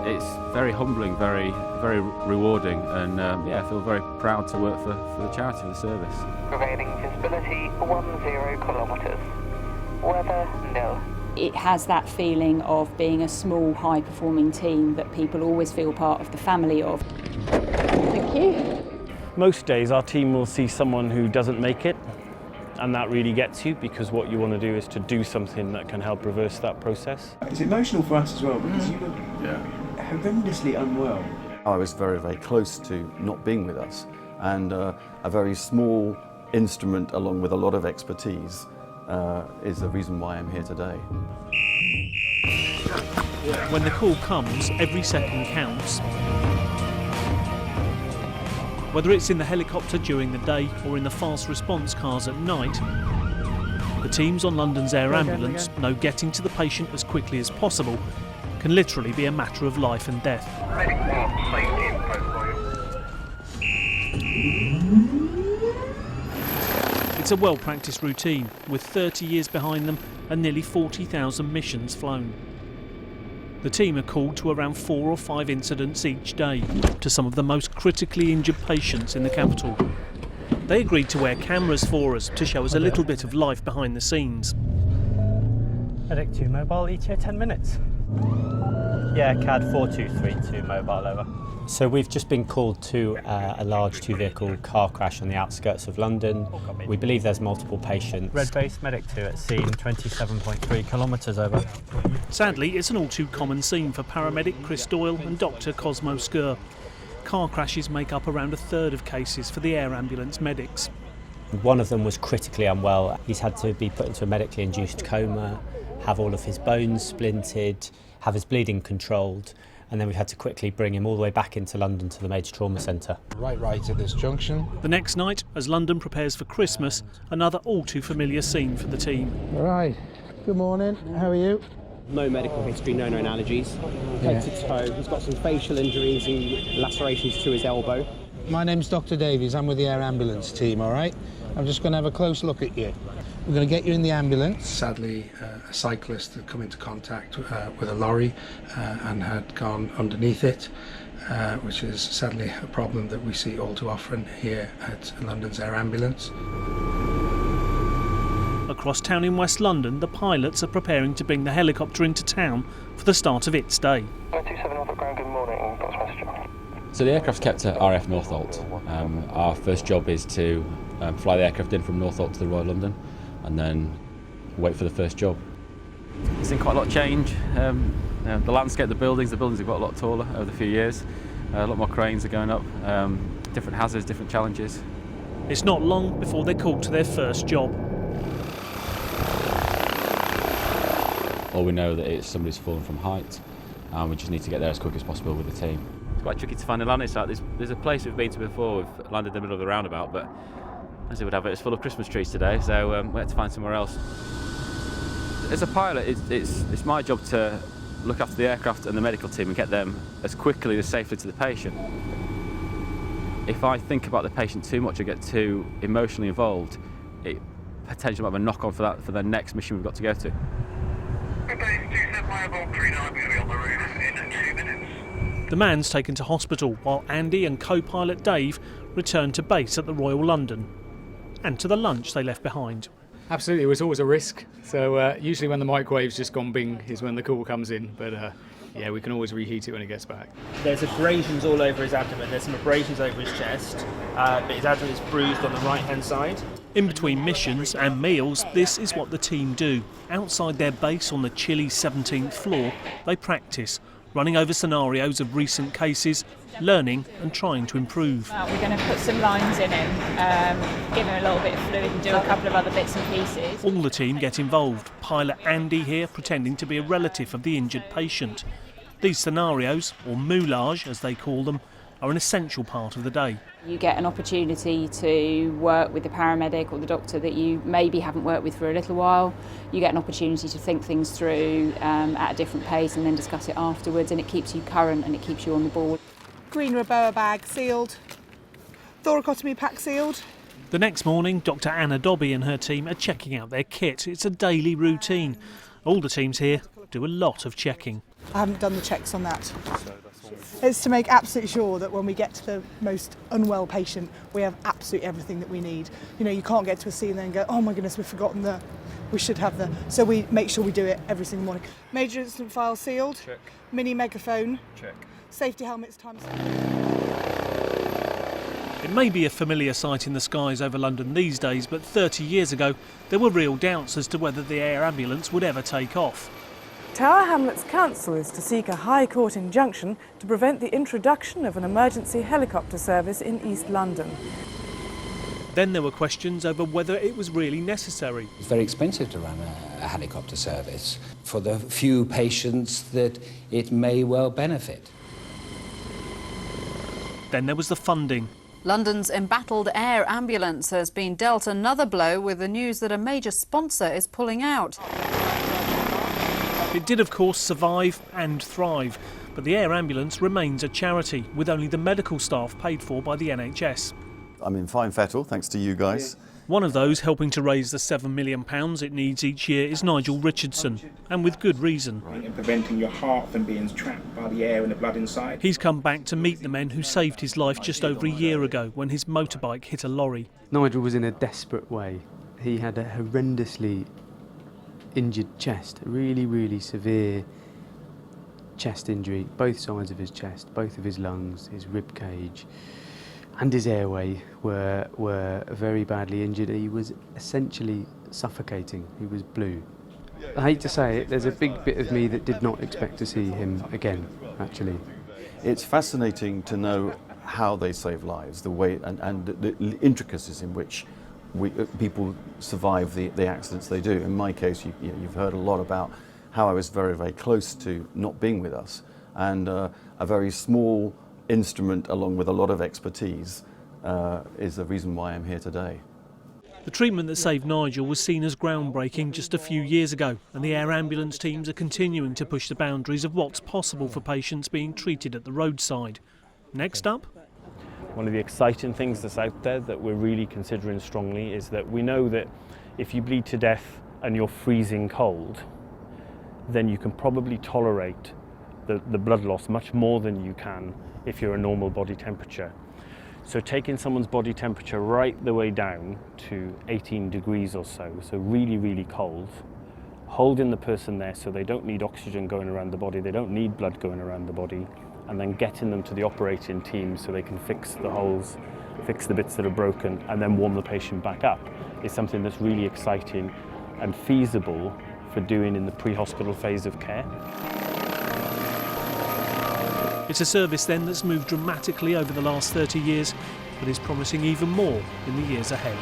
It's very humbling, very rewarding, and I feel very proud to work for the charity, for the service. Prevailing visibility 10 kilometres. Weather nil. It has that feeling of being a small, high-performing team that people always feel part of the family of. Thank you. Most days our team will see someone who doesn't make it, and that really gets you, because what you want to do is to do something that can help reverse that process. It's emotional for us as well, because you look horrendously unwell. I was very, very close to not being with us, and a very small instrument along with a lot of expertise is the reason why I'm here today. When the call comes, every second counts. Whether it's in the helicopter during the day or in the fast response cars at night, the teams on London's air ambulance know getting to the patient as quickly as possible can literally be a matter of life and death. It's a well-practiced routine, with 30 years behind them and nearly 40,000 missions flown. The team are called to around 4 or 5 incidents each day, to some of the most critically injured patients in the capital. They agreed to wear cameras for us to show us a little bit of life behind the scenes. Medic 2 mobile, ETA 10 minutes. Yeah, CAD 4232 mobile over. So we've just been called to a large 2-vehicle car crash on the outskirts of London. We believe there's multiple patients. Red base, Medic 2 at scene, 27.3 kilometres over. Sadly, it's an all too common scene for paramedic Chris Doyle and Dr Cosmo Skur. Car crashes make up around a third of cases for the air ambulance medics. One of them was critically unwell. He's had to be put into a medically induced coma, have all of his bones splintered, have his bleeding controlled, and then we've had to quickly bring him all the way back into London to the Major Trauma Centre. Right at this junction. The next night, as London prepares for Christmas, another all too familiar scene for the team. Right, good morning, how are you? No medical history, no known allergies. Head to toe, he's got some facial injuries and lacerations to his elbow. My name's Dr Davies, I'm with the air ambulance team, all right? I'm just going to have a close look at you. We're going to get you in the ambulance. Sadly, a cyclist had come into contact with a lorry and had gone underneath it, which is sadly a problem that we see all too often here at London's Air Ambulance. Across town in West London, the pilots are preparing to bring the helicopter into town for the start of its day. 27 Norfolk Ground, good morning, what's the message? So the aircraft's kept at RF Northolt. Our first job is to fly the aircraft in from Northolt to the Royal London, and then wait for the first job. It's seen quite a lot of change. The landscape, the buildings have got a lot taller over the few years. A lot more cranes are going up, different hazards, different challenges. It's not long before they're called to their first job. All we know that it's somebody's fallen from height, and we just need to get there as quick as possible with the team. It's quite tricky to find a landing site. There's a place we've been to before. We've landed in the middle of the roundabout, but as it would have it, it's full of Christmas trees today, so we had to find somewhere else. As a pilot, it's my job to look after the aircraft and the medical team and get them as quickly and safely to the patient. If I think about the patient too much or get too emotionally involved, it potentially might have a knock-on for the next mission we've got to go to. Good day, 27 Mile 39, we'll be on the roof in 2 minutes. The man's taken to hospital, while Andy and co-pilot Dave return to base at the Royal London, and to the lunch they left behind. Absolutely, it was always a risk. So usually when the microwave's just gone bing is when the call comes in, but yeah, we can always reheat it when it gets back. There's abrasions all over his abdomen, there's some abrasions over his chest, but his abdomen is bruised on the right-hand side. In between missions and meals, this is what the team do. Outside their base on the chilly 17th floor, they practice, running over scenarios of recent cases, learning and trying to improve. We're going to put some lines in him, give him a little bit of fluid and do a couple of other bits and pieces. All the team get involved. Pilot Andy here pretending to be a relative of the injured patient. These scenarios, or moulage as they call them, are an essential part of the day. You get an opportunity to work with the paramedic or the doctor that you maybe haven't worked with for a little while. You get an opportunity to think things through at a different pace and then discuss it afterwards, and it keeps you current and it keeps you on the ball. Green Reboa bag sealed, thoracotomy pack sealed. The next morning, Dr Anna Dobby and her team are checking out their kit. It's a daily routine. All the teams here do a lot of checking. I haven't done the checks on that. It's to make absolutely sure that when we get to the most unwell patient, we have absolutely everything that we need. You know, you can't get to a scene and then go, oh my goodness, we've forgotten we should have so we make sure we do it every single morning. Major incident file sealed. Check. Mini megaphone. Check. Safety helmets times. It may be a familiar sight in the skies over London these days, but 30 years ago there were real doubts as to whether the air ambulance would ever take off. Tower Hamlets Council is to seek a High Court injunction to prevent the introduction of an emergency helicopter service in East London. Then there were questions over whether it was really necessary. It's very expensive to run a helicopter service for the few patients that it may well benefit. Then there was the funding. London's embattled air ambulance has been dealt another blow with the news that a major sponsor is pulling out. It did, of course, survive and thrive, but the air ambulance remains a charity, with only the medical staff paid for by the NHS. I'm in fine fettle, thanks to you guys. One of those helping to raise the £7 million it needs each year is Nigel Richardson, and with good reason. And preventing your heart from being trapped by the air and the blood inside. He's come back to meet the men who saved his life just over a year ago when his motorbike hit a lorry. Nigel was in a desperate way. He had a horrendously injured chest, a really, really severe chest injury, both sides of his chest, both of his lungs, his rib cage and his airway were very badly injured. He was essentially suffocating. He was blue. I hate to say it, there's a big bit of me that did not expect to see him again, actually. It's fascinating to know how they save lives, the way and the intricacies in which people survive the accidents they do. In my case, you've heard a lot about how I was very, very close to not being with us, and a very small instrument along with a lot of expertise is the reason why I'm here today. The treatment that saved Nigel was seen as groundbreaking just a few years ago, and the air ambulance teams are continuing to push the boundaries of what's possible for patients being treated at the roadside. Next up. One of the exciting things that's out there that we're really considering strongly is that we know that if you bleed to death and you're freezing cold, then you can probably tolerate the blood loss much more than you can if you're a normal body temperature. So taking someone's body temperature right the way down to 18 degrees or so really, really cold, holding the person there so they don't need oxygen going around the body, they don't need blood going around the body, and then getting them to the operating team so they can fix the holes, fix the bits that are broken, and then warm the patient back up is something that's really exciting and feasible for doing in the pre-hospital phase of care. It's a service then that's moved dramatically over the last 30 years, but is promising even more in the years ahead.